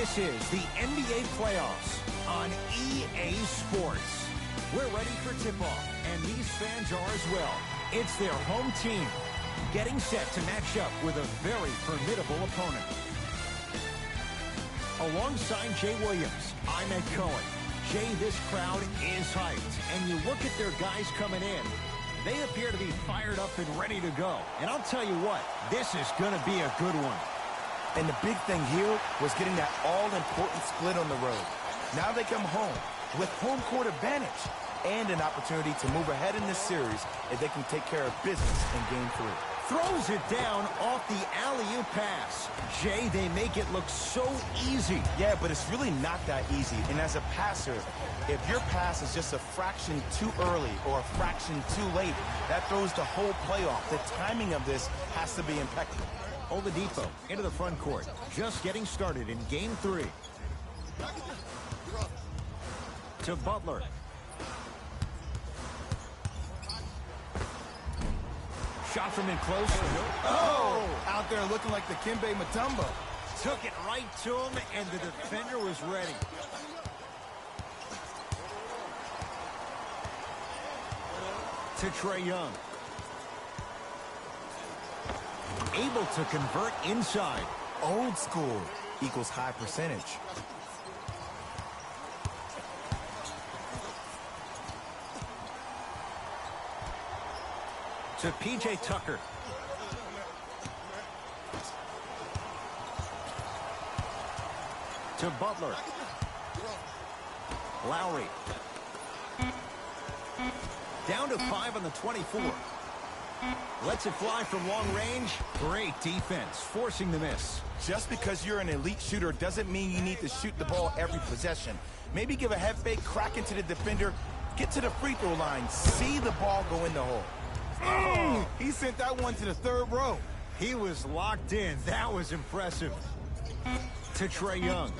This is the NBA playoffs on EA Sports. We're ready for tip-off, and these fans are as well. It's their home team getting set to match up with a very formidable opponent. Alongside Jay Williams, I'm Ed Cohen. Jay, this crowd is hyped, and you look at their guys coming in. They appear to be fired up and ready to go. And I'll tell you what, this is going to be a good one. And the big thing here was getting that all-important split on the road. Now they come home with home court advantage and an opportunity to move ahead in this series if they can take care of business in Game 3. Throws it down off the alley-oop pass. Jay, they make it look so easy. Yeah, but it's really not that easy. And as a passer, if your pass is just a fraction too early or a fraction too late, that throws the whole play off. The timing of this has to be impeccable. Oladipo into the front court. Just getting started in Game 3. To Butler. Shot from in close. Oh! Out there looking like the Kimbe Mutombo. Took it right to him, and the defender was ready. To Trae Young. Able to convert inside. Old school equals high percentage. To P.J. Tucker. To Butler. Lowry. Down to 5 on the 24. Lets it fly from long range. Great defense, forcing the miss. Just because you're an elite shooter doesn't mean you need to shoot the ball every possession. Maybe give a head fake, crack into the defender, get to the free throw line, see the ball go in the hole. Oh, he sent that one to the third row. He was locked in. That was impressive. To Trae Young.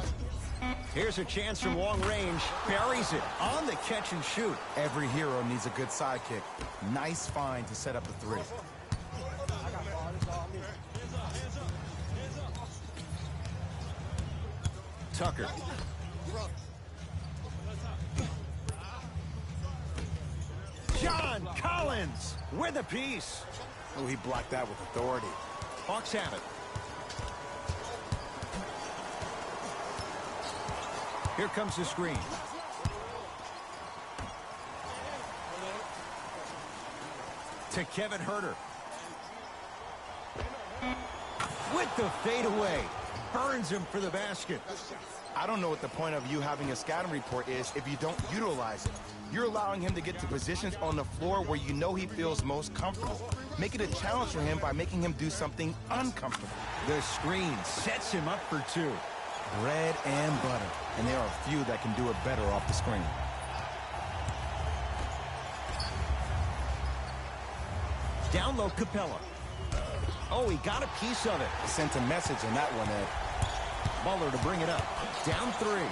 Here's a chance from long range. Buries it on the catch and shoot. Every hero needs a good sidekick. Nice find to set up the three. Tucker. John Collins with a piece. Oh, he blocked that with authority. Hawks have it. Here comes the screen. To Kevin Huerter. With the fadeaway. Burns him for the basket. I don't know what the point of you having a scouting report is if you don't utilize it. You're allowing him to get to positions on the floor where you know he feels most comfortable. Make it a challenge for him by making him do something uncomfortable. The screen sets him up for two. Bread and butter. And there are a few that can do it better off the screen. Down low, Capella. Oh, he got a piece of it. He sent a message on that one, Ed. Butler to bring it up. Down 3.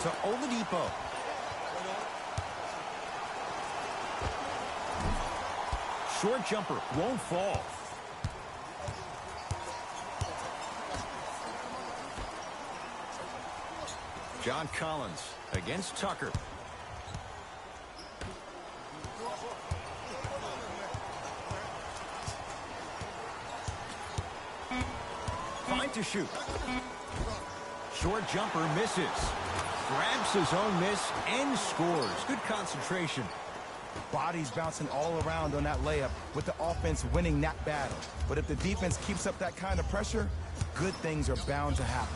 To Oladipo. Short jumper won't fall. John Collins against Tucker. Fine to shoot. Short jumper misses. Grabs his own miss and scores. Good concentration. Bodies bouncing all around on that layup with the offense winning that battle. But if the defense keeps up that kind of pressure, good things are bound to happen.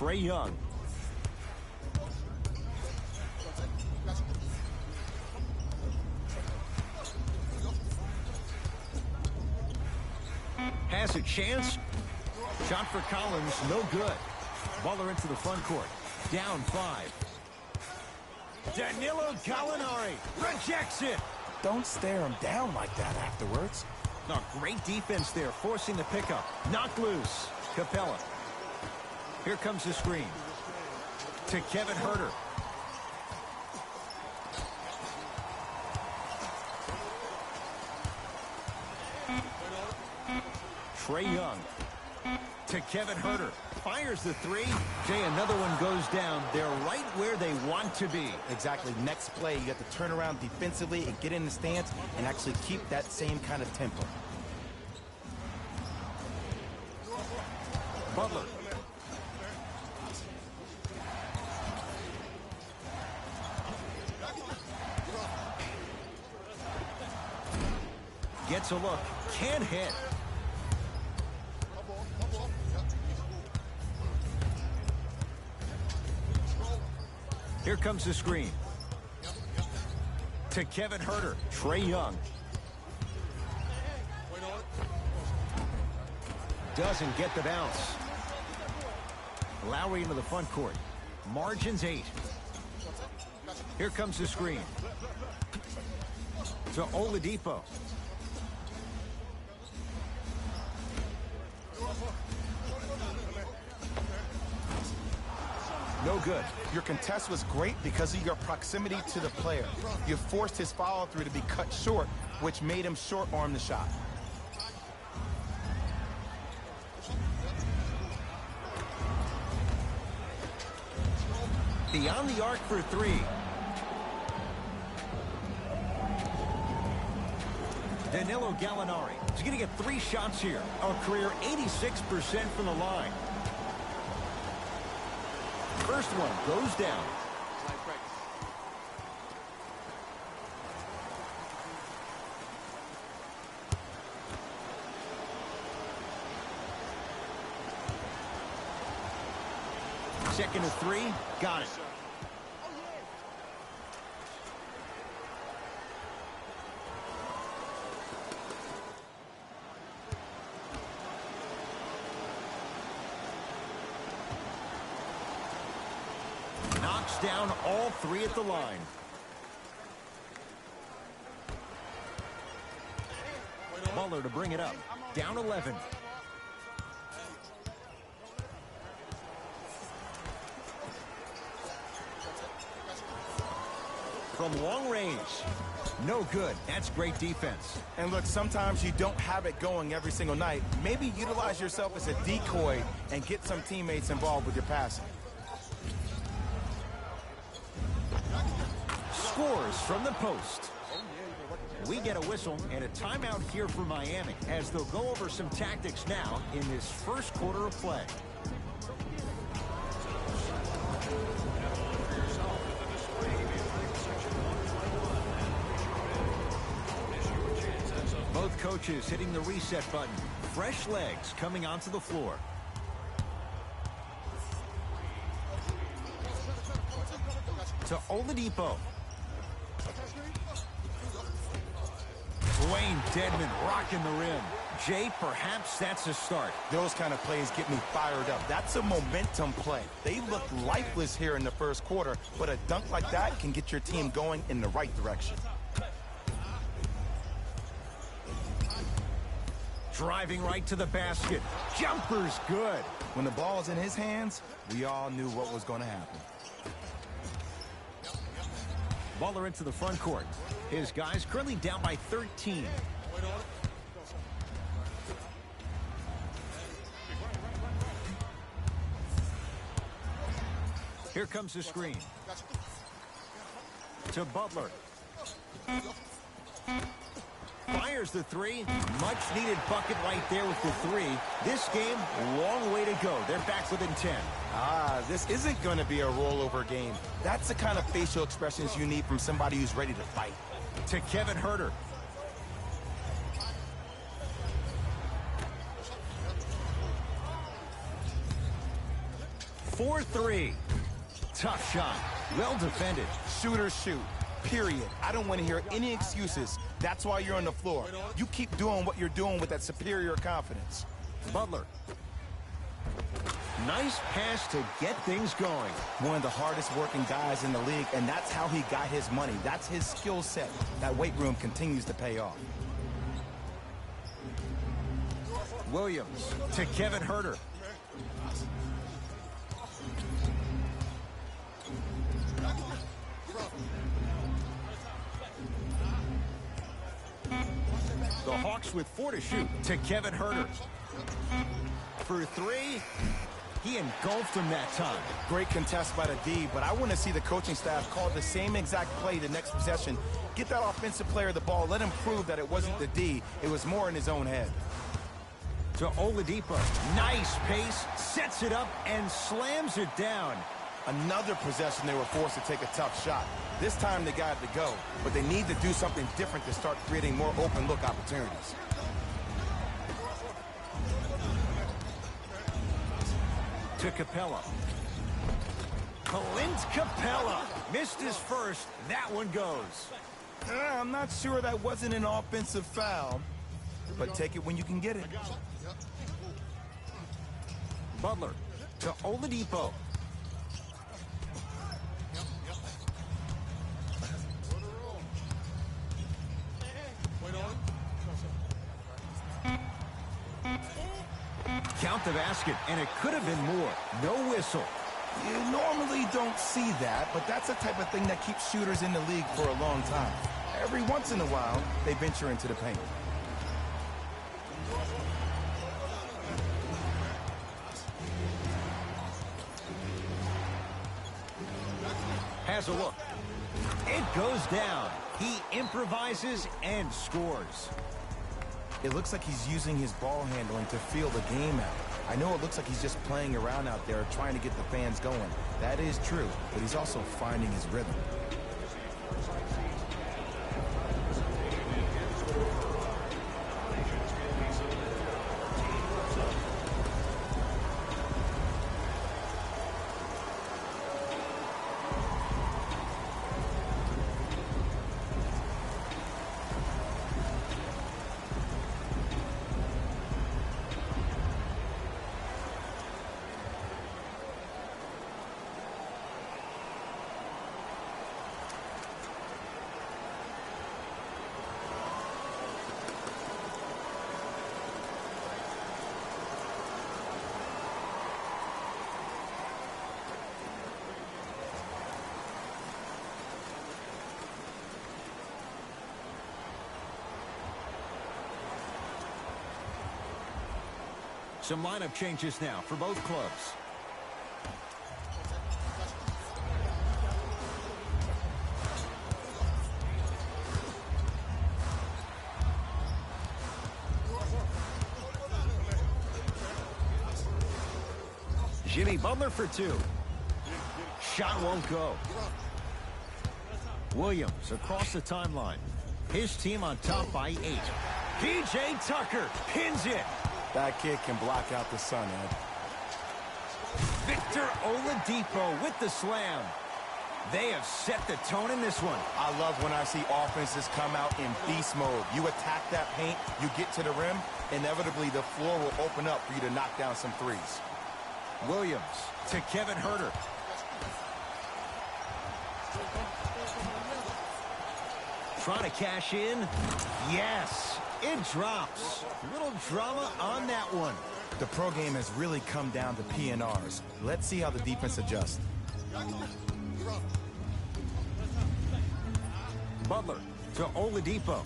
Trae Young. Has a chance. Shot for Collins, no good. Butler into the front court. Down 5. Danilo Gallinari rejects it. Don't stare him down like that afterwards. No, great defense there, forcing the pickup. Knocked loose. Capella. Here comes the screen. To Kevin Huerter. Trae Young. To Kevin Huerter. Fires the three. Jay, another one goes down. They're right where they want to be. Exactly. Next play, you have to turn around defensively and get in the stance and actually keep that same kind of tempo. Butler. Gets a look. Can't hit. Here comes the screen. To Kevin Huerter. Trae Young. Doesn't get the bounce. Lowry into the front court. Margins 8. Here comes the screen. To Oladipo. No good. Your contest was great because of your proximity to the player. You forced his follow-through to be cut short, which made him short-arm the shot. Beyond the arc for three. Danilo Gallinari. He's going to get 3 shots here. A career 86% from the line. First one goes down. Second to 3. Got it. Knocks down all 3 at the line. Butler to bring it up. Down 11. From long range. No good. That's great defense. And look, sometimes you don't have it going every single night. Maybe utilize yourself as a decoy and get some teammates involved with your passing. Scores from the post. We get a whistle and a timeout here for Miami as they'll go over some tactics now in this first quarter of play. Both coaches hitting the reset button. Fresh legs coming onto the floor. To Oladipo. Dwayne Dedmon rocking the rim. Jay, perhaps that's a start. Those kind of plays get me fired up. That's a momentum play. They look lifeless here in the first quarter, but a dunk like that can get your team going in the right direction. Driving right to the basket. Jumper's good. When the ball's in his hands, we all knew what was going to happen. Butler into the front court. His guys currently down by 13. Here comes the screen. To Butler. Fires the 3. Much needed bucket right there with the 3. This game, long way to go. They're back within 10. This isn't going to be a rollover game. That's the kind of facial expressions you need from somebody who's ready to fight. To Kevin Huerter. For 3. Tough shot. Well defended. Shooters shoot. Period. I don't want to hear any excuses. That's why you're on the floor. You keep doing what you're doing with that superior confidence. Butler. Nice pass to get things going. One of the hardest working guys in the league, and that's how he got his money. That's his skill set. That weight room continues to pay off. Williams to Kevin Huerter. The Hawks with 4 to shoot. To Kevin Huerter. For three, he engulfed him that time. Great contest by the D, but I want to see the coaching staff call the same exact play the next possession. Get that offensive player the ball. Let him prove that it wasn't the D. It was more in his own head. To Oladipo. Nice pace, sets it up, and slams it down. Another possession they were forced to take a tough shot. This time they got it to go, but they need to do something different to start creating more open look opportunities. To Capella. Clint Capella missed his first. That one goes. I'm not sure that wasn't an offensive foul, but take it when you can get it. Butler to Oladipo. Count the basket, and it could have been more. No whistle. You normally don't see that, but that's the type of thing that keeps shooters in the league for a long time. Every once in a while, they venture into the paint. Has a look. It goes down. He improvises and scores. It looks like he's using his ball handling to feel the game out. I know it looks like he's just playing around out there trying to get the fans going. That is true, but he's also finding his rhythm. Some lineup changes now for both clubs. Jimmy Butler for two. Shot won't go. Williams across the timeline. His team on top by 8. P.J. Tucker pins it. That kid can block out the sun, Ed. Victor Oladipo with the slam. They have set the tone in this one. I love when I see offenses come out in beast mode. You attack that paint, you get to the rim, inevitably the floor will open up for you to knock down some threes. Williams to Kevin Huerter. Trying to cash in. Yes, it drops. Little drama on that one. The pro game has really come down to PNRs. Let's see how the defense adjusts. Butler to Oladipo.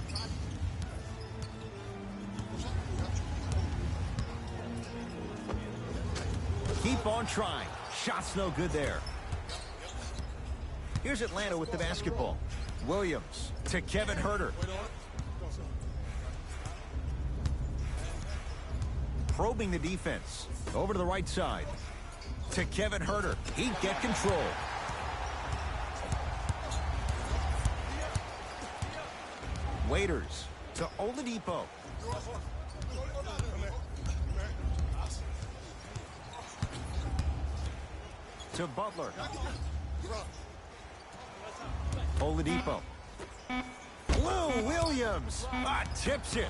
Keep on trying. Shot's no good there. Here's Atlanta with the basketball. Williams to Kevin Huerter. Probing the defense. Over to the right side. To Kevin Huerter. He'd get control. Waiters to Oladipo. To Butler. Oladipo. Lou Williams tips it.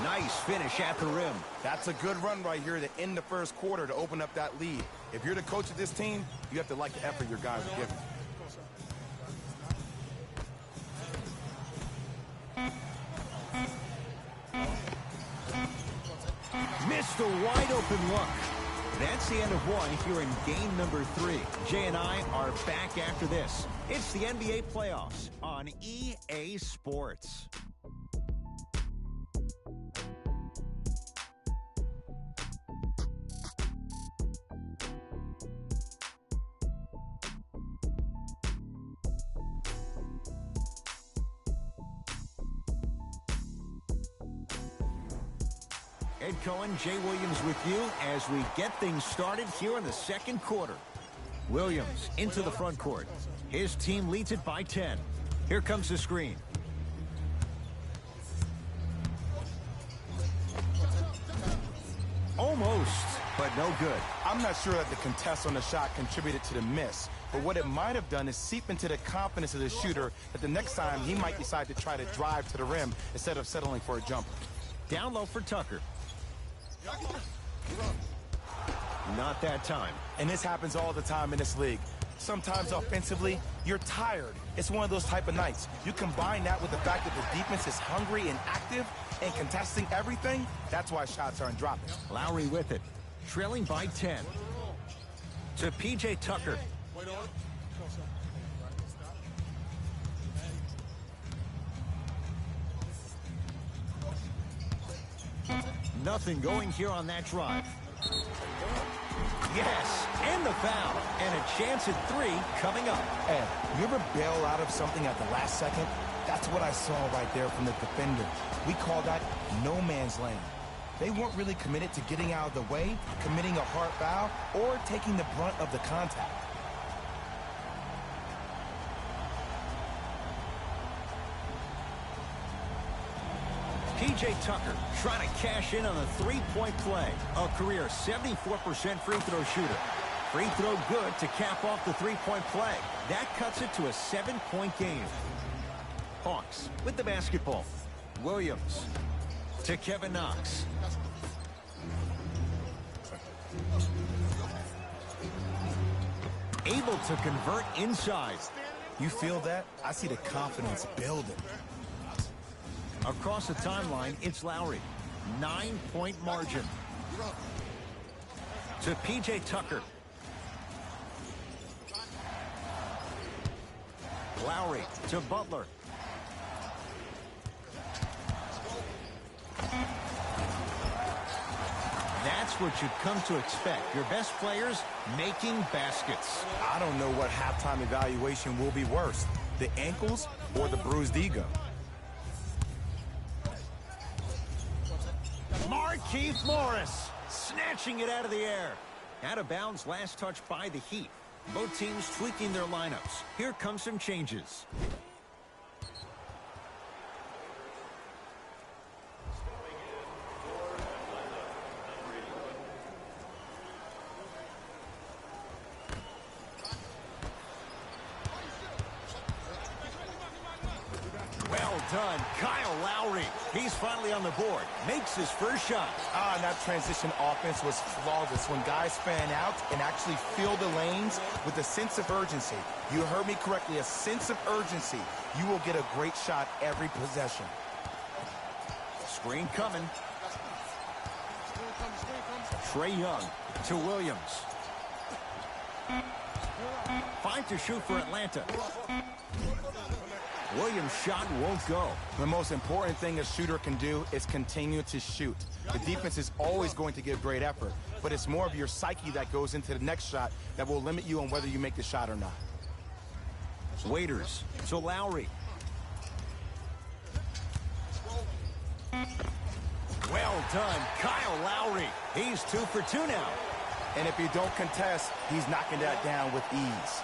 Nice finish at the rim. That's a good run right here to end the first quarter to open up that lead. If you're the coach of this team, you have to like the effort your guys are giving. Missed a wide open look. That's the end of one here in game number 3. Jay and I are back after this. It's the NBA playoffs on EA Sports. Ed Cohen, Jay Williams with you as we get things started here in the second quarter. Williams into the front court. His team leads it by 10. Here comes the screen. Almost, but no good. I'm not sure that the contest on the shot contributed to the miss, but what it might have done is seep into the confidence of the shooter that the next time he might decide to try to drive to the rim instead of settling for a jumper. Down low for Tucker. Not that time. And this happens all the time in this league. Sometimes offensively, you're tired. It's one of those type of nights. You combine that with the fact that the defense is hungry and active and contesting everything, that's why shots aren't dropping. Lowry with it. Trailing by 10. To P.J. Tucker. Nothing going here on that drive. Yes, and the foul. And a chance at 3 coming up. Ed, you ever bail out of something at the last second? That's what I saw right there from the defender. We call that no man's land. They weren't really committed to getting out of the way, committing a hard foul, or taking the brunt of the contact. P.J. Tucker trying to cash in on a three-point play. A career 74% free throw shooter. Free throw good to cap off the three-point play. That cuts it to a 7-point game. Hawks with the basketball. Williams to Kevin Knox. Able to convert inside. You feel that? I see the confidence building. Across the timeline, it's Lowry. 9-point margin. To P.J. Tucker. Lowry to Butler. That's what you've come to expect. Your best players making baskets. I don't know what halftime evaluation will be worse, the ankles or the bruised ego. Markieff Morris snatching it out of the air. Out of bounds, last touch by the Heat. Both teams tweaking their lineups. Here come some changes. Well done, Kyle Lowry. He's finally on the board. Makes his first shot. And that transition offense was flawless when guys fan out and actually fill the lanes with a sense of urgency. You heard me correctly, a sense of urgency. You will get a great shot every possession. Screen coming. Trae Young to Williams. 5 to shoot for Atlanta. Williams' shot won't go. The most important thing a shooter can do is continue to shoot. The defense is always going to give great effort, but it's more of your psyche that goes into the next shot that will limit you on whether you make the shot or not. Waiters to Lowry. Well done, Kyle Lowry. He's 2 for 2 now. And if you don't contest, he's knocking that down with ease.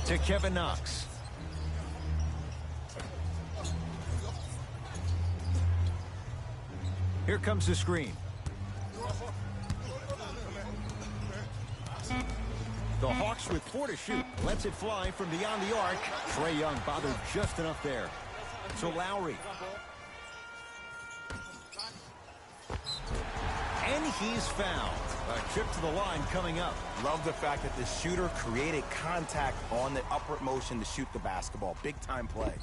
To Kevin Knox. Here comes the screen. The Hawks with 4 to shoot. Lets it fly from beyond the arc. Trae Young bothered just enough there. So Lowry. And he's fouled. A trip to the line coming up. Love the fact that the shooter created contact on the upward motion to shoot the basketball. Big time play.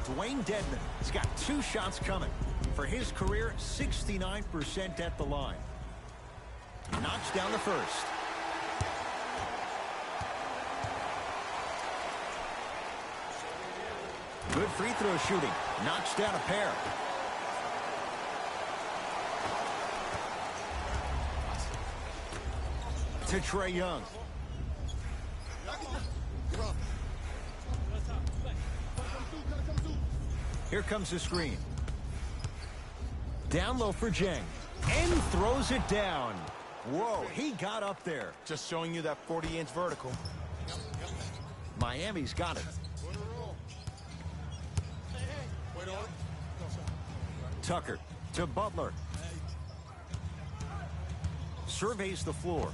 Dwayne Dedmon has got 2 shots coming. For his career, 69% at the line. Knocks down the first. Good free throw shooting. Knocks down a pair. To Trae Young. Here comes the screen. Down low for Jeng. And throws it down. Whoa, he got up there. Just showing you that 40-inch vertical. Miami's got it. Tucker to Butler. Surveys the floor.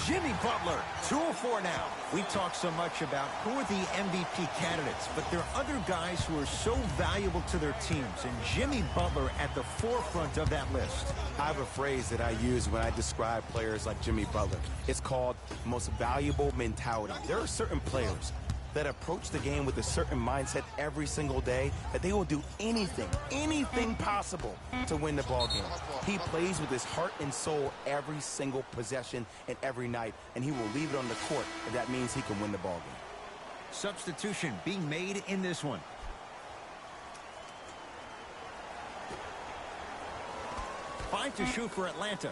Jimmy Butler, 2-of-4 now. We talk so much about who are the MVP candidates, but there are other guys who are so valuable to their teams, and Jimmy Butler at the forefront of that list. I have a phrase that I use when I describe players like Jimmy Butler. It's called most valuable mentality. There are certain players that approach the game with a certain mindset every single day that they will do anything possible to win the ball game. He plays with his heart and soul every single possession and every night, and he will leave it on the court if that means he can win the ball game. Substitution being made in this one. Five to shoot for Atlanta.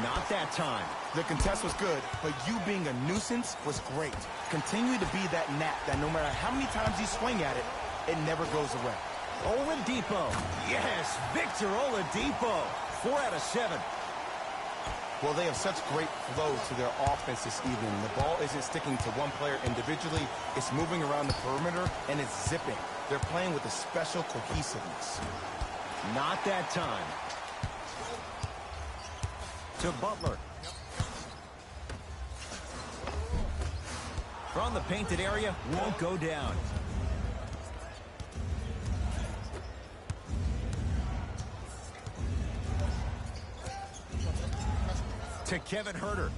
Not that time. The contest was good, but you being a nuisance was great. Continue to be that gnat that no matter how many times you swing at it, it never goes away. Oladipo. Yes, Victor Oladipo. 4 out of 7. Well, they have such great flow to their offense this evening. The ball isn't sticking to one player individually. It's moving around the perimeter, and it's zipping. They're playing with a special cohesiveness. Not that time. To Butler. From the painted area, won't go down. To Kevin Huerter.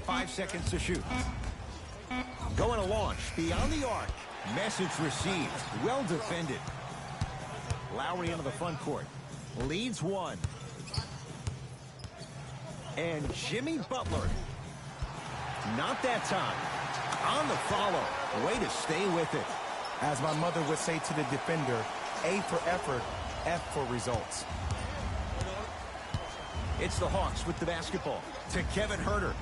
Five seconds to shoot. Going to launch beyond the arc. Message received. Well defended. Lowry into the front court. Leads one. And Jimmy Butler. Not that time. On the follow. Way to stay with it. As my mother would say to the defender, A for effort, F for results. It's the Hawks with the basketball. To Kevin Huerter.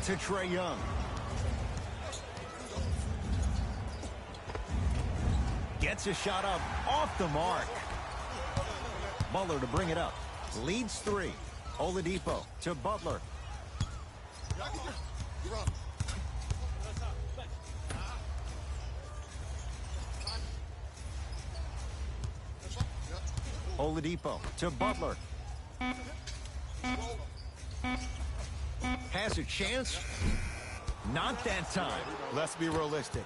To Trae Young. Gets a shot up off the mark. Butler to bring it up. Leads 3. Oladipo to Butler. Oladipo to Butler. Has a chance. Not that time. Let's be realistic.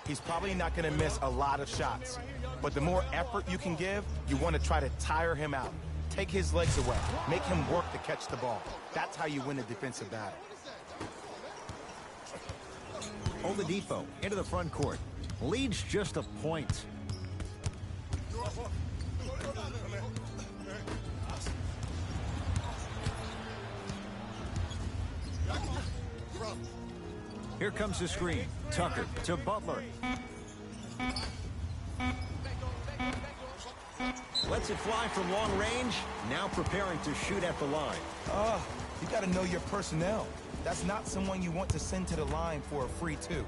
He's probably not going to miss a lot of shots. But the more effort you can give, you want to try to tire him out. Take his legs away. Make him work to catch the ball. That's how you win a defensive battle. Oladipo into the front court. Leads just a point. Here comes the screen. Tucker to Butler. Lets it fly from long range. Now preparing to shoot at the line. You got to know your personnel. That's not someone you want to send to the line for a free two.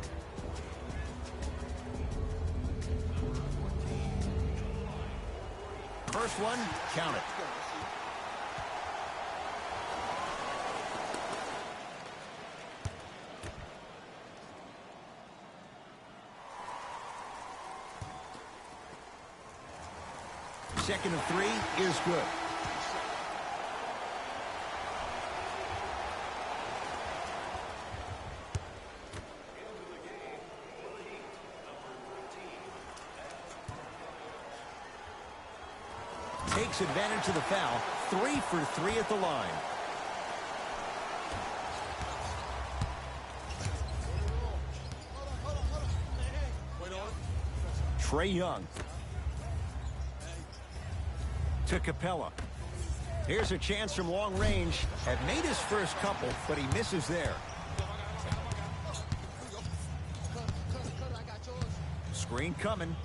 First one, count it. Second and 3 is good. Takes advantage of the foul. 3 for 3 at the line. Trae Young. To Capella. Here's a chance from long range. Had made his first couple, but he misses there. Screen coming.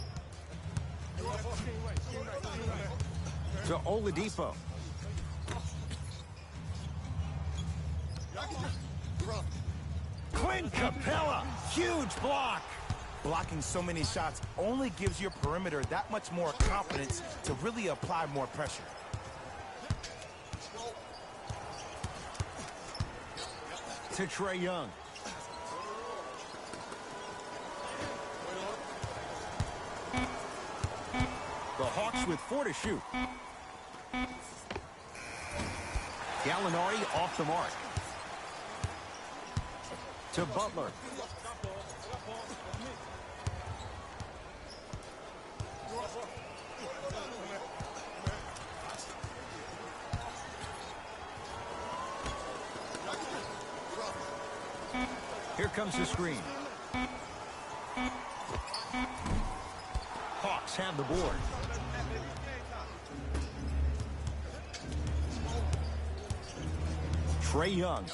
To Oladipo. Clint Capella. Huge block. Blocking so many shots only gives your perimeter that much more confidence to really apply more pressure. To Trae Young. The Hawks with 4 to shoot. Gallinari off the mark. To Butler. Here comes the screen. Hawks have the board. Trae Young.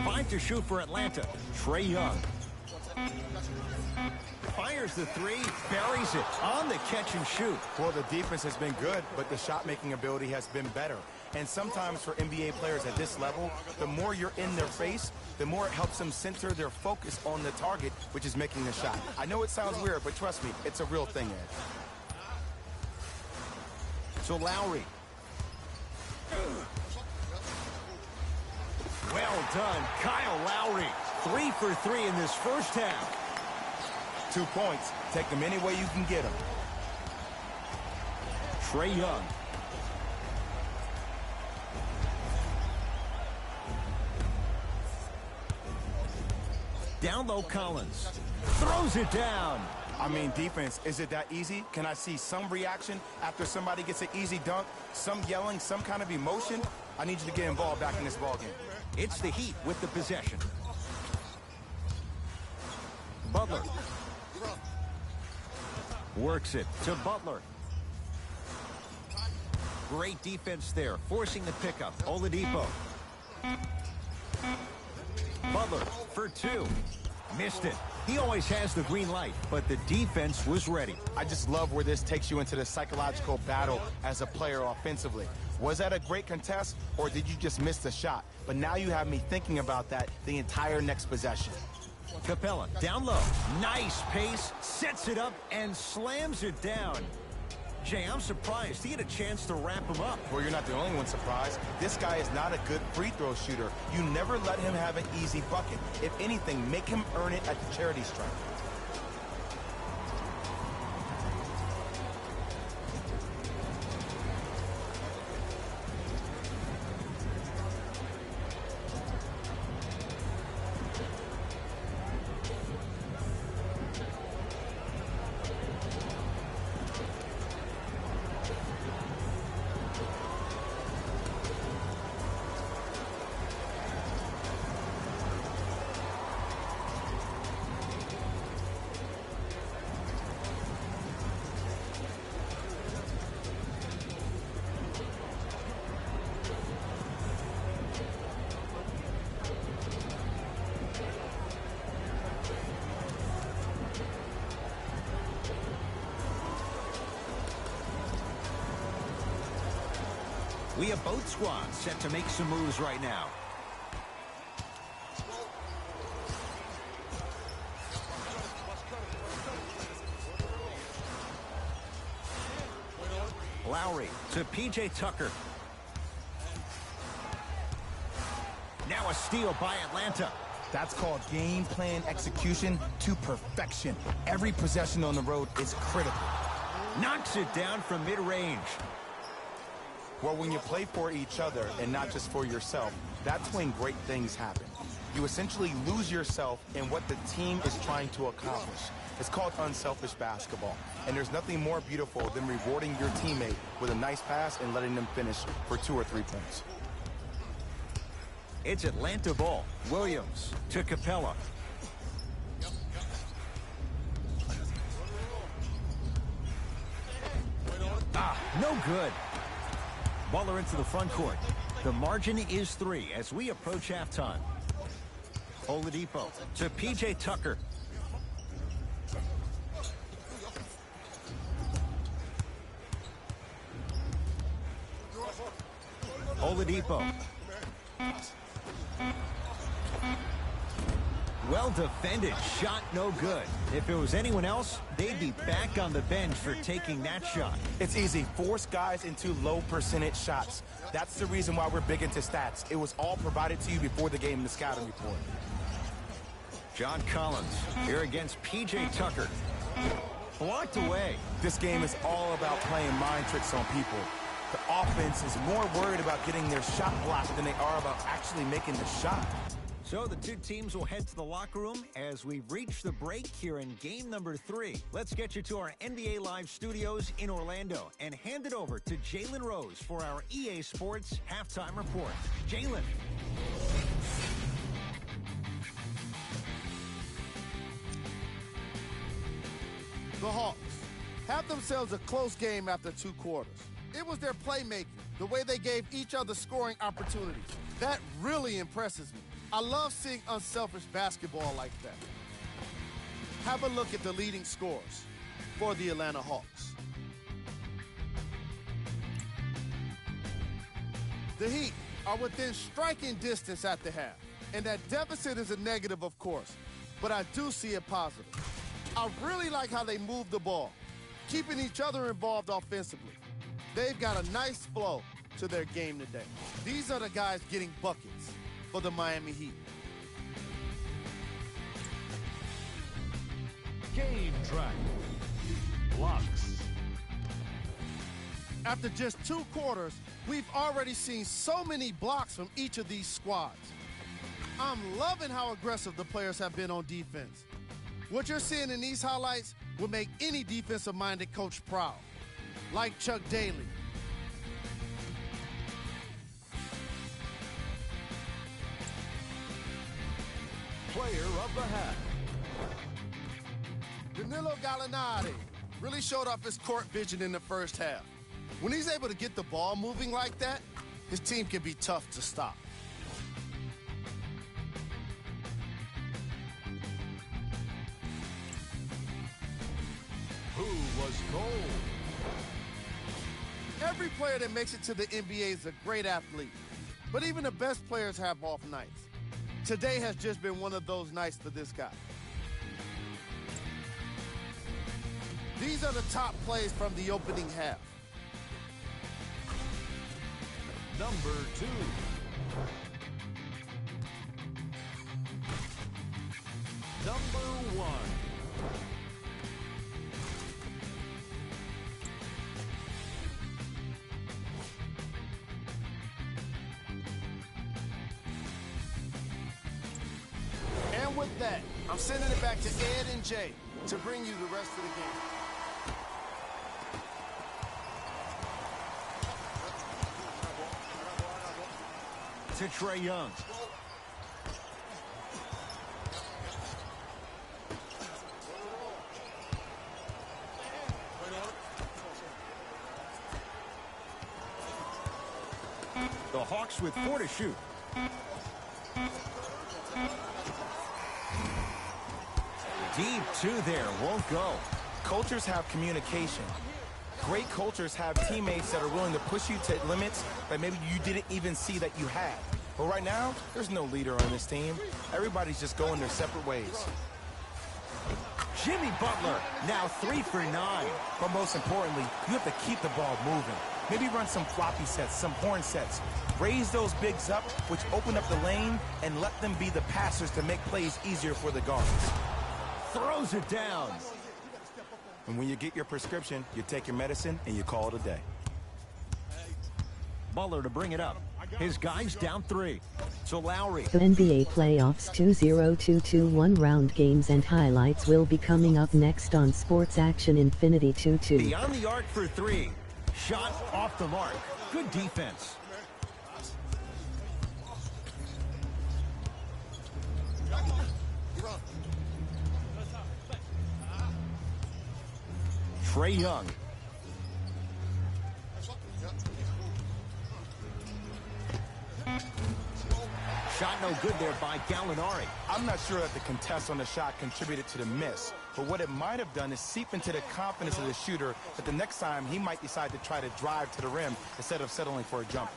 Five to shoot for Atlanta. Trae Young. Fires the three, buries it on the catch and shoot. Well, the defense has been good, but the shot-making ability has been better. And sometimes for NBA players at this level, the more you're in their face, the more it helps them center their focus on the target, which is making the shot. I know it sounds weird, but trust me, it's a real thing, Ed. So Lowry. Well done, Kyle Lowry. 3 for 3 in this first half. 2 points. Take them any way you can get them. Trae Young. Down low, Collins. Throws it down. I mean, defense, is it that easy? Can I see some reaction after somebody gets an easy dunk? Some yelling, some kind of emotion? I need you to get involved back in this ballgame. It's the Heat with the possession. Butler. Works it to Butler. Great defense there, forcing the pickup. Oladipo. Butler for 2. Missed it. He always has the green light, but the defense was ready. I just love where this takes you into the psychological battle as a player offensively. Was that a great contest, or did you just miss the shot? But now you have me thinking about that the entire next possession. Capella down low. Nice pace, sets it up, and slams it down. Jay, I'm surprised he had a chance to wrap him up. Well, you're not the only one surprised. This guy is not a good free throw shooter. You never let him have an easy bucket. If anything, make him earn it at the charity stripe. We have both squads set to make some moves right now. Lowry to P.J. Tucker. Now a steal by Atlanta. That's called game plan execution to perfection. Every possession on the road is critical. Knocks it down from mid-range. Well, when you play for each other and not just for yourself, that's when great things happen. You essentially lose yourself in what the team is trying to accomplish. It's called unselfish basketball. And there's nothing more beautiful than rewarding your teammate with a nice pass and letting them finish for 2 or 3 points. It's Atlanta ball. Williams to Capella. No good. Butler into the front court. The margin is 3 as we approach halftime. Oladipo to P.J. Tucker. Oladipo. Well defended. Shot no good. If it was anyone else, they'd be back on the bench for taking that shot. It's easy. Force guys into low percentage shots. That's the reason why we're big into stats. It was all provided to you before the game in the scouting report. John Collins here against P.J. Tucker. Blocked away. This game is all about playing mind tricks on people. The offense is more worried about getting their shot blocked than they are about actually making the shot. So the two teams will head to the locker room as we reach the break here in game number 3. Let's get you to our NBA Live studios in Orlando and hand it over to Jalen Rose for our EA Sports halftime report. Jalen. The Hawks have themselves a close game after 2 quarters. It was their playmaking, the way they gave each other scoring opportunities. That really impresses me. I love seeing unselfish basketball like that. Have a look at the leading scorers for the Atlanta Hawks. The Heat are within striking distance at the half, and that deficit is a negative, of course, but I do see it positive. I really like how they move the ball, keeping each other involved offensively. They've got a nice flow to their game today. These are the guys getting buckets for the Miami Heat. Game track. Blocks. After just 2 quarters, we've already seen so many blocks from each of these squads. I'm loving how aggressive the players have been on defense. What you're seeing in these highlights will make any defensive-minded coach proud, like Chuck Daly. Player of the half. Danilo Gallinari really showed off his court vision in the first half. When he's able to get the ball moving like that, his team can be tough to stop. Who was cold? Every player that makes it to the NBA is a great athlete, but even the best players have off nights. Today has just been one of those nights for this guy. These are the top plays from the opening half. Number 2. Number 1. And with that, I'm sending it back to Ed and Jay to bring you the rest of the game. To Trae Young. The Hawks with 4 to shoot. Deep 2 there, won't go. Cultures have communication. Great cultures have teammates that are willing to push you to limits that maybe you didn't even see that you had. But right now, there's no leader on this team. Everybody's just going their separate ways. Jimmy Butler, now 3 for 9. But most importantly, you have to keep the ball moving. Maybe run some floppy sets, some horn sets. Raise those bigs up, which open up the lane, and let them be the passers to make plays easier for the guards. Throws it down. And when you get your prescription, you take your medicine and you call it a day. Butler to bring it up. His guys down 3. So Lowry. The NBA playoffs 2022 round games and highlights will be coming up next on Sports Action Infinity 22. Beyond the arc for 3. Shot off the mark. Good defense. Trae Young. Shot no good there by Gallinari. I'm not sure that the contest on the shot contributed to the miss, but what it might have done is seep into the confidence of the shooter that the next time he might decide to try to drive to the rim instead of settling for a jumper.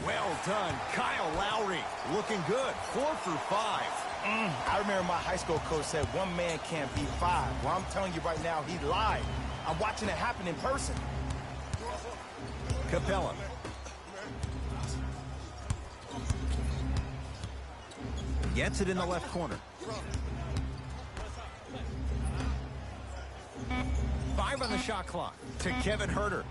Well done, Kyle Lowry. Looking good, 4 for 5. I remember my high school coach said one man can't beat 5. Well, I'm telling you right now, he lied. I'm watching it happen in person. Capella. Gets it in the left corner. 5 on the shot clock to Kevin Huerter.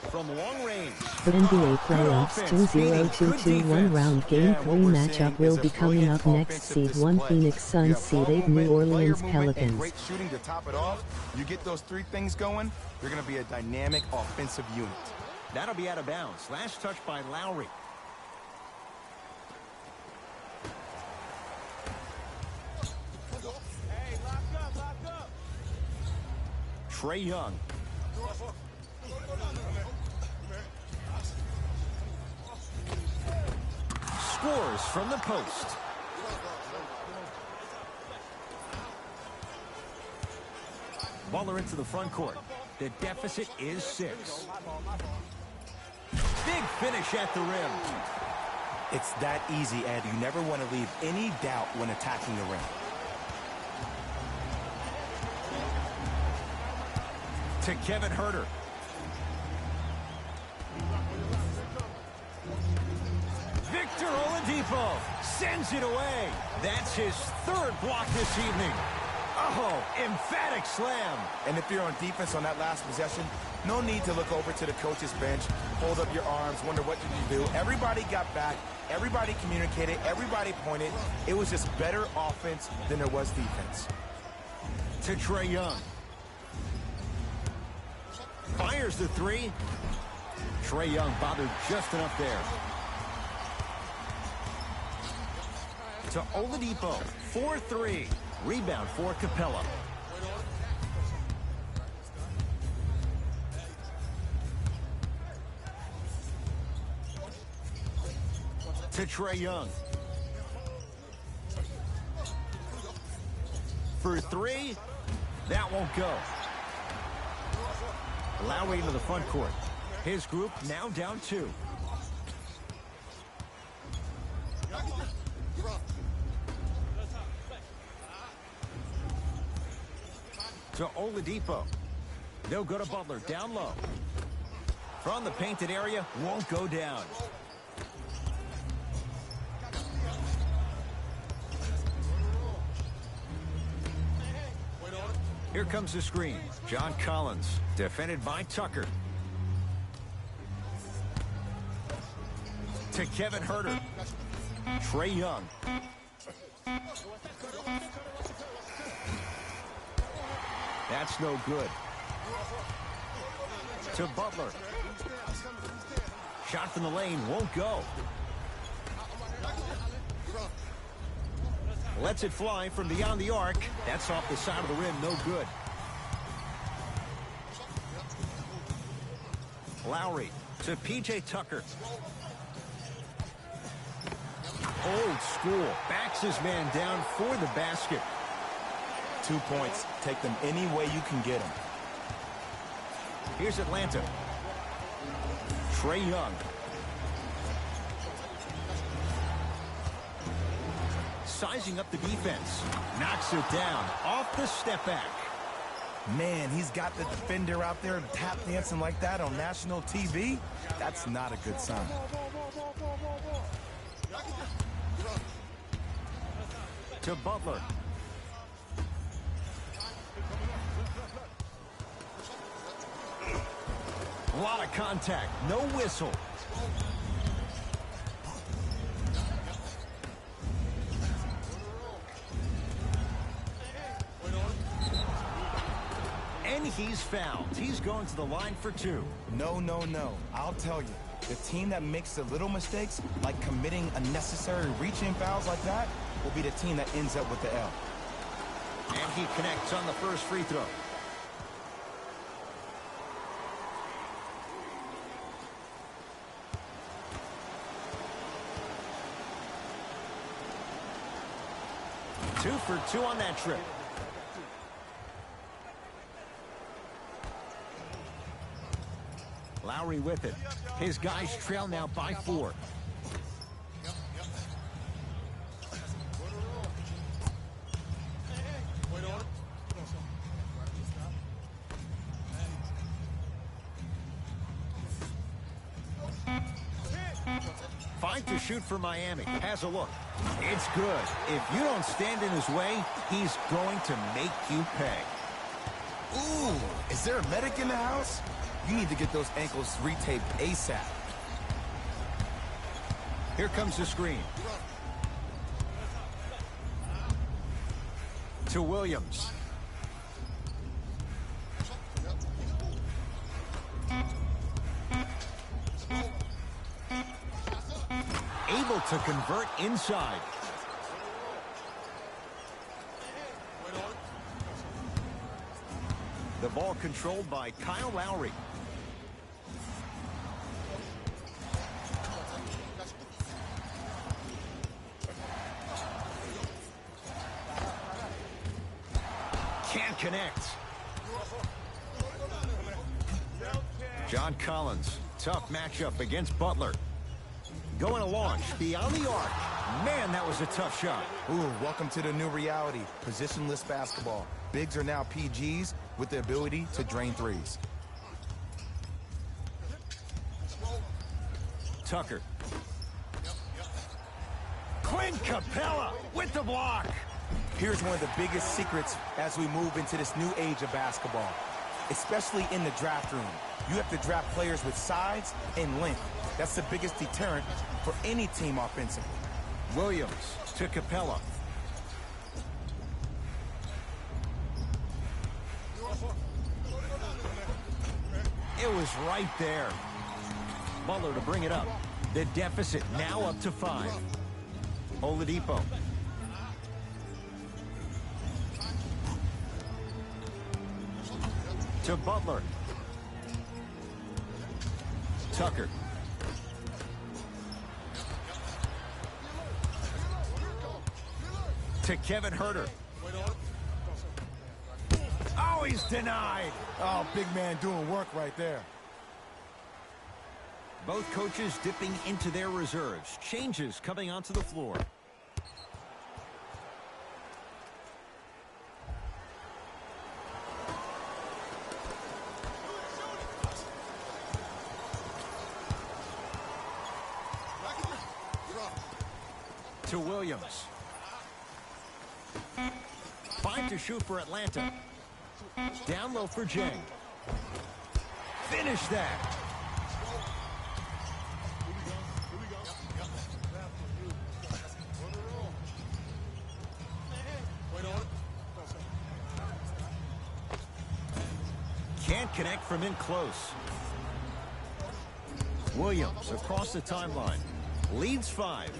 From long range. The NBA playoffs 2022-21 round game 3 matchup will be coming up next. Seed 1 Phoenix Suns, seed 8 New Orleans Pelicans. Great shooting to top it off. You get those 3 things going, you're going to be a dynamic offensive unit. That'll be out of bounds. Last touch by Lowry. Trae Young. Scores from the post. Butler into the front court. The deficit is 6. Big finish at the rim. It's that easy, Ed. You never want to leave any doubt when attacking the rim. To Kevin Huerter. Victor Oladipo sends it away. That's his 3rd block this evening. Oh, emphatic slam. And if you're on defense on that last possession, no need to look over to the coach's bench, hold up your arms, wonder what did you do. Everybody got back. Everybody communicated. Everybody pointed. It was just better offense than there was defense. To Trae Young. Fires the 3. Trae Young bothered just enough there. To Oladipo. 4-3. Rebound for Capella. To Trae Young. For 3. That won't go. Lowry into the front court. His group now down 2. To Oladipo. They'll go to Butler, down low. From the painted area, won't go down. Here comes the screen. John Collins, defended by Tucker. To Kevin Huerter. Trae Young. That's no good. To Butler. Shot from the lane won't go. Lets it fly from beyond the arc. That's off the side of the rim, no good. Lowry to P.J. Tucker. Old school. Backs his man down for the basket. 2 points. Take them any way you can get them. Here's Atlanta. Trae Young. Sizing up the defense. Knocks it down. Off the step back. Man, he's got the defender out there tap dancing like that on national TV. That's not a good sign. To Butler. A lot of contact. No whistle. And he's fouled. He's going to the line for 2. No, no, no. I'll tell you. The team that makes the little mistakes, like committing unnecessary reach-in fouls like that, will be the team that ends up with the L. And he connects on the first free throw. 2 for 2 on that trip. Lowry with it. His guys trail now by 4. Five to shoot for Miami. Has a look. It's good. If you don't stand in his way, he's going to make you pay. Ooh, is there a medic in the house? You need to get those ankles retaped ASAP. Here comes the screen. To Williams. Able to convert inside. The ball controlled by Kyle Lowry. Can't connect. John Collins, tough matchup against Butler. Going to launch beyond the arc. Man, that was a tough shot. Ooh, welcome to the new reality. Positionless basketball. Bigs are now PGs with the ability to drain threes. Tucker. Clint Capella with the block. Here's one of the biggest secrets as we move into this new age of basketball, especially in the draft room. You have to draft players with size and length. That's the biggest deterrent for any team offensively. Williams to Capella. It was right there. Butler to bring it up. The deficit now up to 5. Oladipo. To Butler. Tucker. To Kevin Huerter. Oh, he's denied. Oh, big man doing work right there. Both coaches dipping into their reserves. Changes coming onto the floor. To Williams. 5 to shoot for Atlanta. Down low for Jang. Finish that. Can't connect from in close. Williams across the timeline. Leads 5.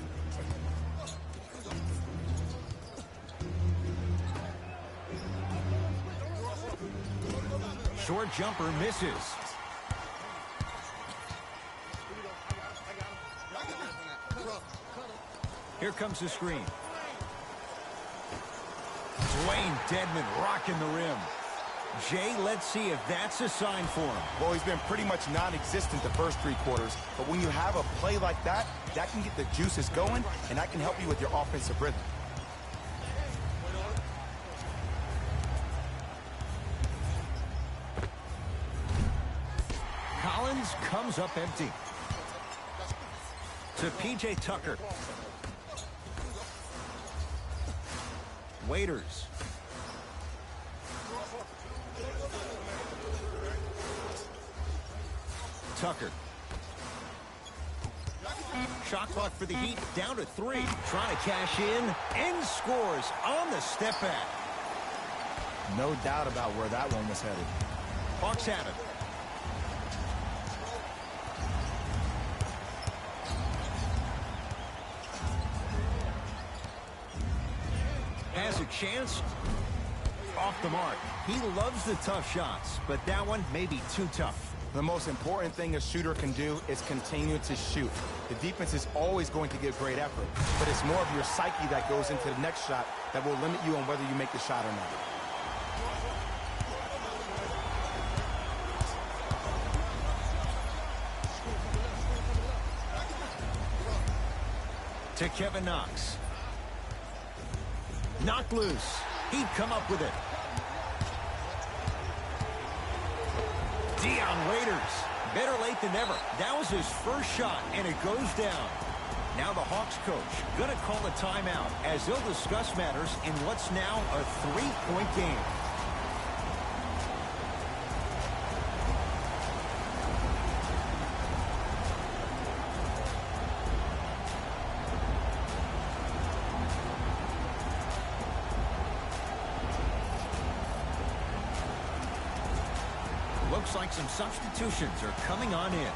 Short jumper misses. Here comes the screen. Dwayne Dedmon rocking the rim. Jay, let's see if that's a sign for him. Well, he's been pretty much non-existent the first 3 quarters, but when you have a play like that, that can get the juices going, and that can help you with your offensive rhythm. Collins comes up empty. To P.J. Tucker. Waiters. Tucker. Shot clock for the Heat down to 3. Trying to cash in and scores on the step back. No doubt about where that one was headed. Hawks have it. Has a chance. Off the mark. He loves the tough shots, but that one may be too tough. The most important thing a shooter can do is continue to shoot. The defense is always going to give great effort, but it's more of your psyche that goes into the next shot that will limit you on whether you make the shot or not. To Kevin Knox. Knocked loose. He'd come up with it. Dion Waiters. Better late than never. That was his first shot, and it goes down. Now the Hawks coach going to call a timeout as they'll discuss matters in what's now a 3-point game. Looks like some substitutions are coming on in.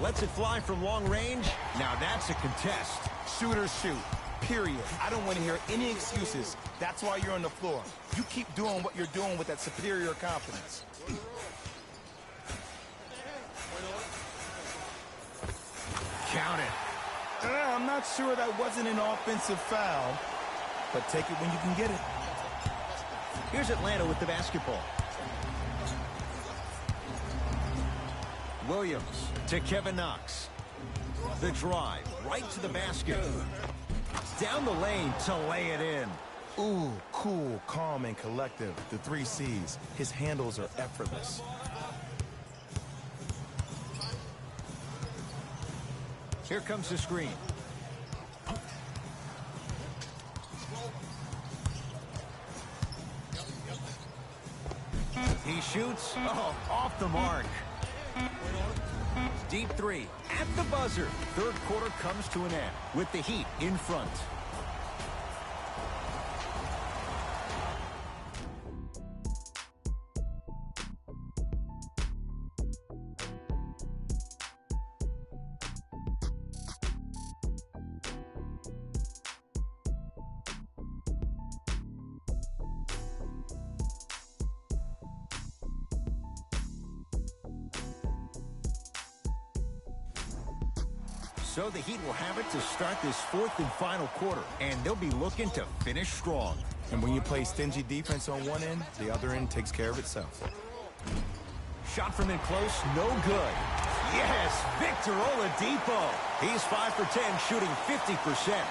Lets it fly from long range. Now that's a contest. Shooters shoot, period. I don't want to hear any excuses. That's why you're on the floor. You keep doing what you're doing with that superior confidence. Count it. I'm not sure that wasn't an offensive foul, but take it when you can get it. Here's Atlanta with the basketball. Williams to Kevin Knox. The drive right to the basket. Down the lane to lay it in. Ooh, cool, calm, and collective. The 3 C's. His handles are effortless. Here comes the screen. He shoots. Oh, off the mark. Deep 3 at the buzzer. Third quarter comes to an end with the Heat in front. So the Heat will have it to start this 4th and final quarter, and they'll be looking to finish strong. And when you play stingy defense on one end, the other end takes care of itself. Shot from in close, no good. Yes, Victor Oladipo. He's 5 for 10, shooting 50%.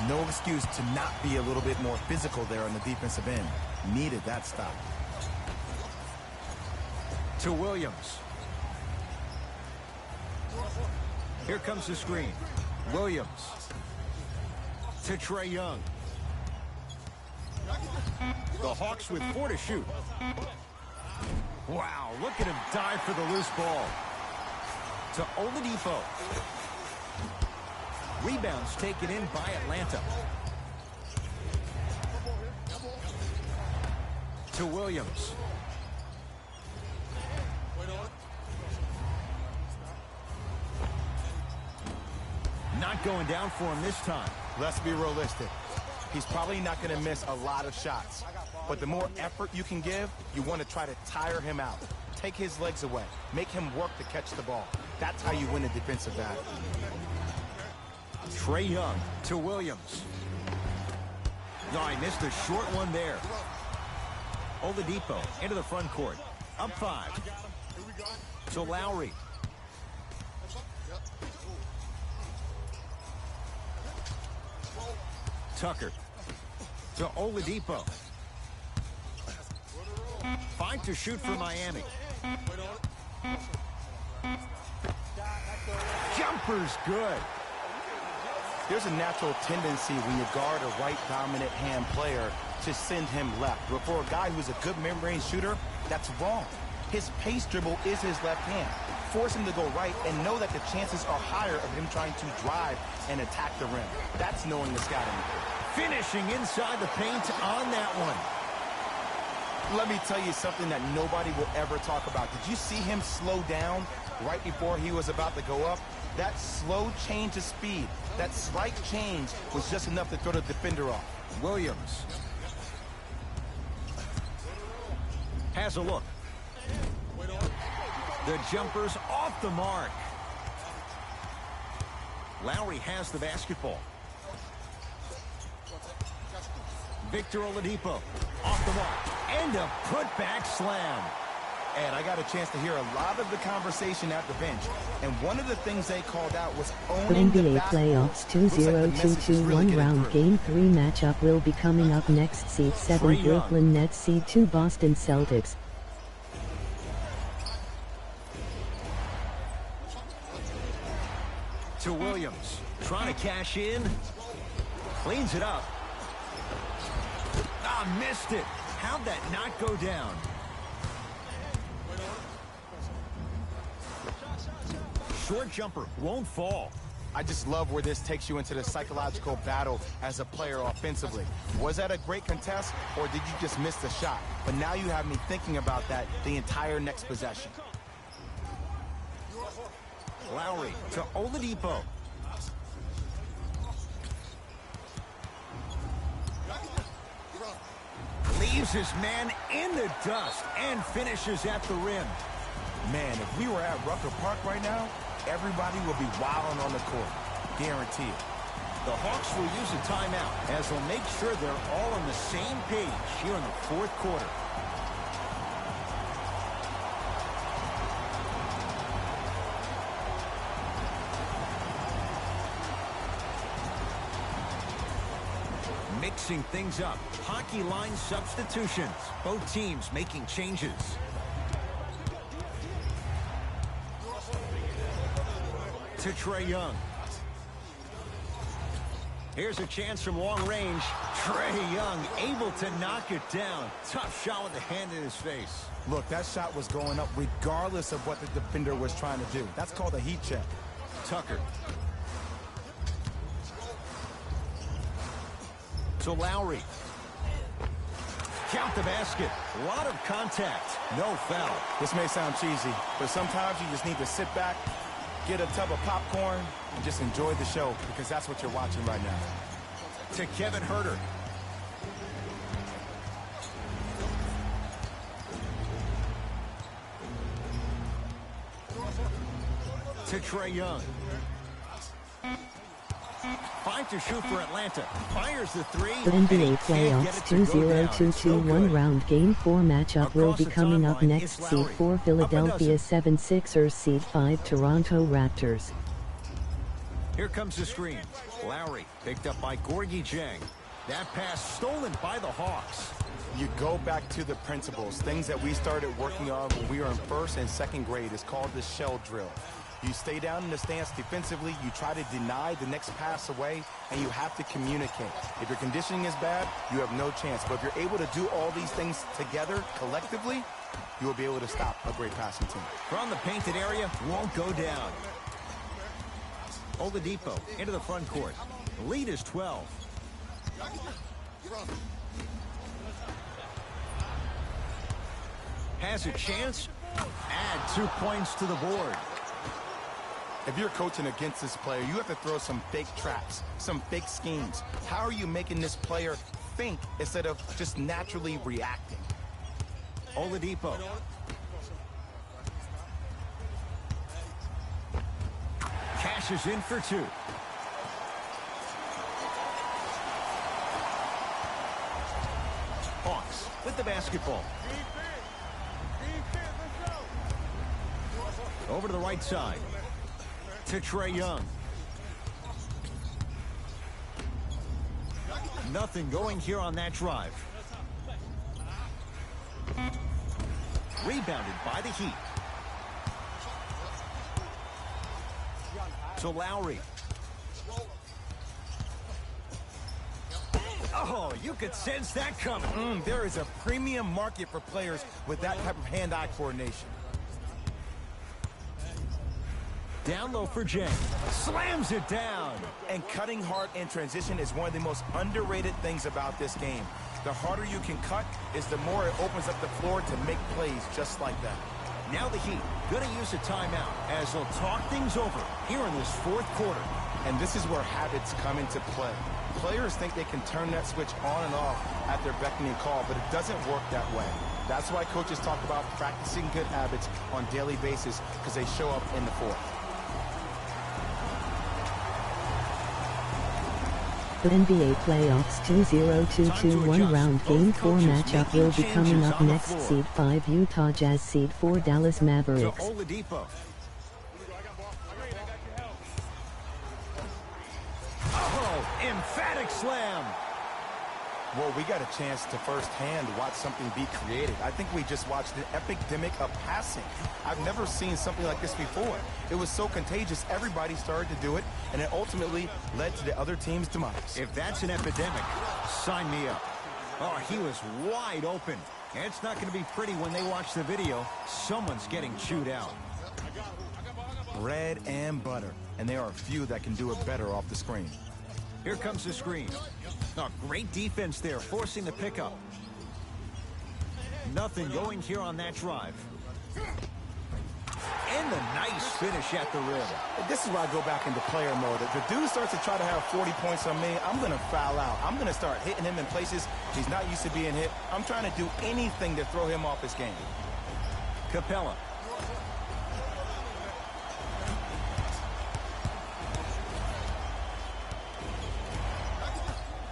No excuse to not be a little bit more physical there on the defensive end. Needed that stop. To Williams. Here comes the screen. Williams to Trae Young. The Hawks with 4 to shoot. Wow, look at him dive for the loose ball. To Oladipo. Rebounds taken in by Atlanta. To Williams. Not going down for him this time. Let's be realistic. He's probably not going to miss a lot of shots. But the more effort you can give, you want to try to tire him out. Take his legs away. Make him work to catch the ball. That's how you win a defensive battle. Trae Young to Williams. No, he missed a short one there. Oladipo into the front court. Up 5. To Lowry. Tucker to Oladipo. 5 to shoot for Miami. Jumper's good. There's a natural tendency when you guard a right dominant hand player to send him left. But for a guy who's a good mid-range shooter, that's wrong. His pace dribble is his left hand. Force him to go right and know that the chances are higher of him trying to drive and attack the rim. That's knowing the scouting. Finishing inside the paint on that one. Let me tell you something that nobody will ever talk about. Did you see him slow down right before he was about to go up? That slow change of speed, that slight change was just enough to throw the defender off. Williams has a look. The jumper's off the mark. Lowry has the basketball. Victor Oladipo off the mark. And a putback slam. And I got a chance to hear a lot of the conversation at the bench. And one of the things they called out was owning the NBA basketball. playoffs 2-0-2-2-1 round game 3 matchup will be coming up next. Seed 7 Brooklyn Nets, Seed 2 Boston Celtics. To Williams, trying to cash in, cleans it up. Ah, missed it. How'd that not go down? Short jumper won't fall. I just love where this takes you into the psychological battle as a player offensively. Was that a great contest, or did you just miss the shot? But now you have me thinking about that the entire next possession. Lowry to Oladipo. Leaves his man in the dust and finishes at the rim. Man, if we were at Rucker Park right now, everybody would be wilding on the court. Guaranteed. The Hawks will use a timeout as they'll make sure they're all on the same page here in the fourth quarter. Mixing things up. Hockey line substitutions. Both teams making changes. To Trae Young. Here's a chance from long range. Trae Young able to knock it down. Tough shot with the hand in his face. Look, that shot was going up regardless of what the defender was trying to do. That's called a heat check. Tucker. To Lowry. Count the basket. A lot of contact. No foul. This may sound cheesy, but sometimes you just need to sit back, get a tub of popcorn, and just enjoy the show, because that's what you're watching right now. To Kevin Huerter. To Trae Young. 5 to shoot for Atlanta. Fires the three. The NBA playoffs 2-0-2-2-1 round game 4 matchup will be coming up next. Seed 4 Philadelphia 76ers, Seed 5 Toronto Raptors. Here comes the screen. Lowry picked up by Gorgui Dieng. That pass stolen by the Hawks. You go back to the principles, things that we started working on when we were in first and second grade. It's called the shell drill. You stay down in the stance defensively, you try to deny the next pass away, and you have to communicate. If your conditioning is bad, you have no chance. But if you're able to do all these things together, collectively, you will be able to stop a great passing team. From the painted area, won't go down. Oladipo into the front court. The lead is 12. Has a chance. Add 2 points to the board. If you're coaching against this player, you have to throw some fake traps, some fake schemes. How are you making this player think instead of just naturally reacting? Oladipo. Cashes in for 2. Hawks with the basketball. Over to the right side. To Trae Young. Nothing going here on that drive. Rebounded by the Heat. To Lowry. Oh, you could sense that coming. There is a premium market for players with that type of hand-eye coordination. Down low for Dieng. Slams it down. And cutting hard in transition is one of the most underrated things about this game. The harder you can cut is the more it opens up the floor to make plays just like that. Now the Heat going to use a timeout as they'll talk things over here in this fourth quarter. And this is where habits come into play. Players think they can turn that switch on and off at their beckoning call, but it doesn't work that way. That's why coaches talk about practicing good habits on a daily basis, because they show up in the fourth. The NBA Playoffs 2022 round Game 4 matchup will be coming up next. Seed 5 Utah Jazz, Seed 4 Dallas Mavericks. Oladipo. Oh, emphatic slam. Well, we got a chance to firsthand watch something be created. I think we just watched an epidemic of passing. I've never seen something like this before. It was so contagious, everybody started to do it, and it ultimately led to the other team's demise. If that's an epidemic, sign me up. Oh, he was wide open. And it's not going to be pretty when they watch the video. Someone's getting chewed out. Bread and butter, and there are a few that can do it better off the screen. Here comes the screen. Oh, great defense there, forcing the pickup. Nothing going here on that drive. And the nice finish at the rim. This is where I go back into player mode. If the dude starts to try to have 40 points on me, I'm going to foul out. I'm going to start hitting him in places he's not used to being hit. I'm trying to do anything to throw him off his game. Capella.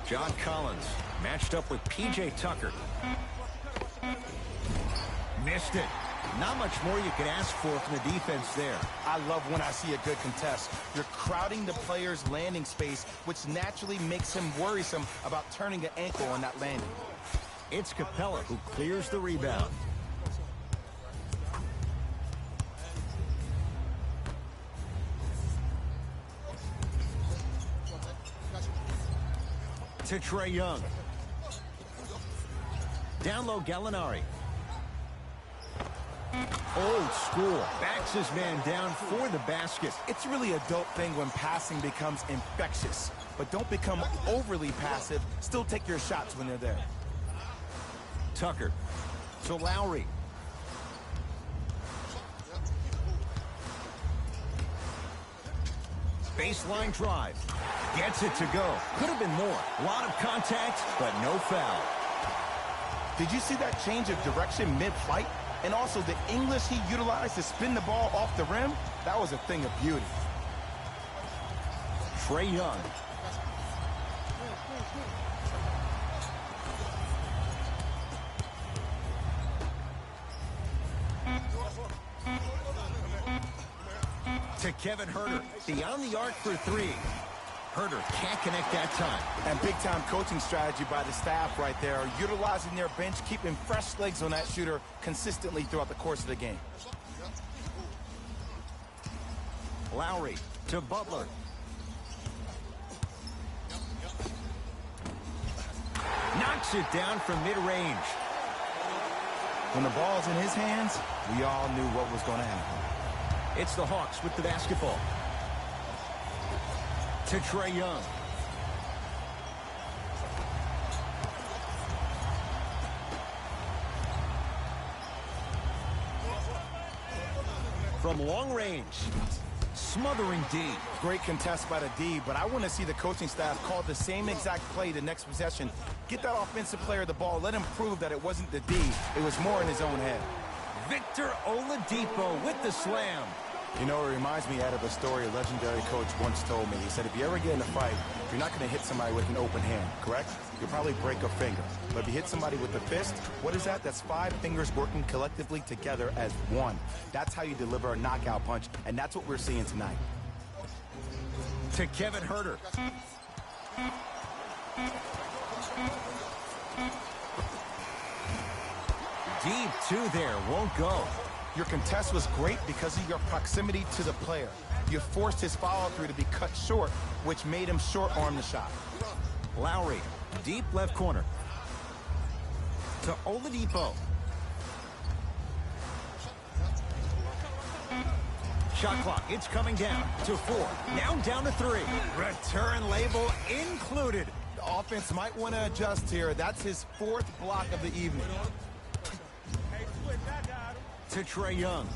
John Collins matched up with P.J. Tucker. Missed it. Not much more you can ask for from the defense there. I love when I see a good contest. You're crowding the player's landing space, which naturally makes him worrisome about turning an ankle on that landing. It's Capella who clears the rebound. To Trae Young. Down low, Gallinari. Old school. Backs his man down for the basket. It's really a dope thing when passing becomes infectious. But don't become overly passive. Still take your shots when they're there. Tucker. To Lowry. Baseline drive. Gets it to go. Could have been more. A lot of contact, but no foul. Did you see that change of direction mid-flight? And also the English he utilized to spin the ball off the rim? That was a thing of beauty. Trae Young. To Kevin Huerter. Beyond the arc for three. Huerter can't connect that time. And big-time coaching strategy by the staff right there, utilizing their bench, keeping fresh legs on that shooter consistently throughout the course of the game. Lowry to Butler. Knocks it down from mid-range. When the ball's in his hands, we all knew what was going to happen. It's the Hawks with the basketball. To Trae Young. From long range. Smothering D. Great contest by the D, but I want to see the coaching staff call the same exact play the next possession. Get that offensive player the ball. Let him prove that it wasn't the D. It was more in his own head. Victor Oladipo with the slam. You know, it reminds me, Ed, of a story a legendary coach once told me. He said, if you ever get in a fight, you're not going to hit somebody with an open hand, correct? You'll probably break a finger. But if you hit somebody with a fist, what is that? That's 5 fingers working collectively together as one. That's how you deliver a knockout punch, and that's what we're seeing tonight. To Kevin Huerter. Deep two there, won't go. Your contest was great because of your proximity to the player. You forced his follow-through to be cut short, which made him short-arm the shot. Lowry, deep left corner. To Oladipo. Shot clock, it's coming down to 4. Now down to 3. Return label included. The offense might want to adjust here. That's his 4th block of the evening. to Trae Young.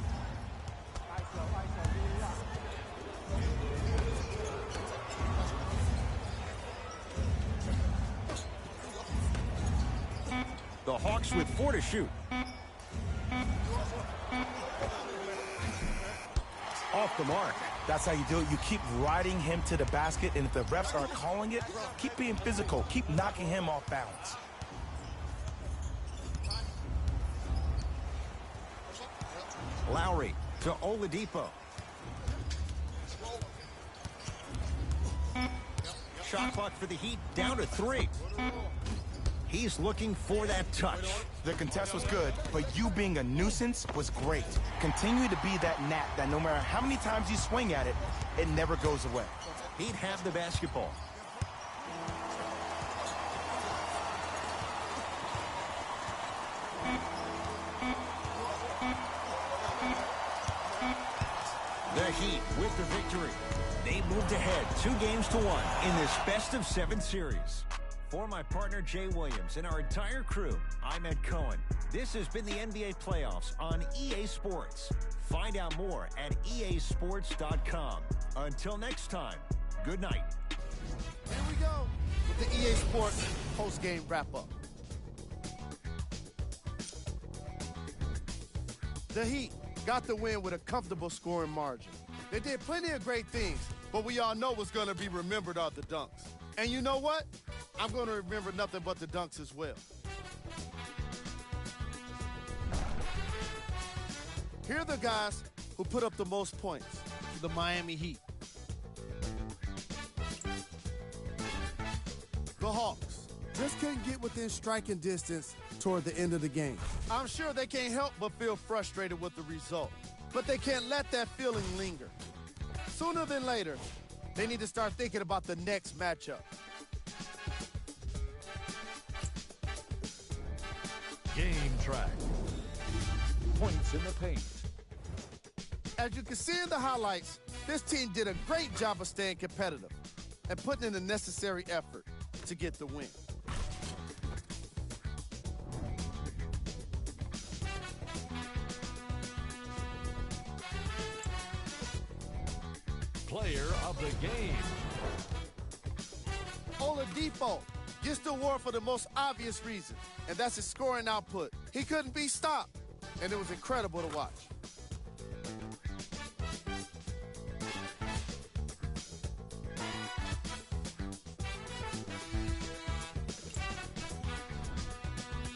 The Hawks with 4 to shoot. Off the mark. That's how you do it. You keep riding him to the basket, and if the refs aren't calling it, keep being physical. Keep knocking him off balance. Lowry to Oladipo. Shot clock for the Heat down to 3. He's looking for that touch. The contest was good, but you being a nuisance was great. Continue to be that gnat that no matter how many times you swing at it, it never goes away. He'd have the basketball. The Heat with the victory. They moved ahead 2-1 in this best-of-7 series. For my partner Jay Williams and our entire crew, I'm Ed Cohen. This has been the NBA playoffs on EA Sports. Find out more at easports.com. Until next time, good night. Here we go with the EA Sports post-game wrap-up. The Heat got the win with a comfortable scoring margin. They did plenty of great things, but we all know what's going to be remembered are the dunks. And you know what? I'm going to remember nothing but the dunks as well. Here are the guys who put up the most points for the Miami Heat. The Hawks just couldn't get within striking distance toward the end of the game. I'm sure they can't help but feel frustrated with the result, but they can't let that feeling linger. Sooner than later, they need to start thinking about the next matchup. Game track. Points in the paint. As you can see in the highlights, this team did a great job of staying competitive and putting in the necessary effort to get the win. Player of the game. Oladipo gets the award for the most obvious reason, and that's his scoring output. He couldn't be stopped, and it was incredible to watch.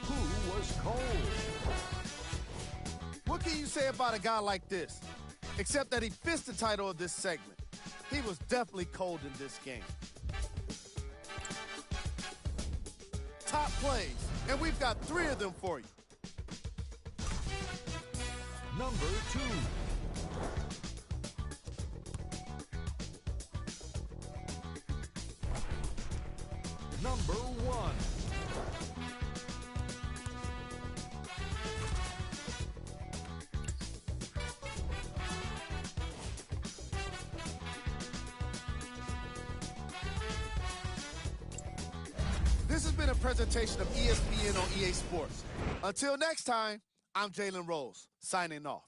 Who was cold? What can you say about a guy like this? Except that he fits the title of this segment. He was definitely cold in this game. Top plays, and we've got 3 of them for you. Number 2. Number 1. This has been a presentation of ESPN on EA Sports. Until next time, I'm Jalen Rose, signing off.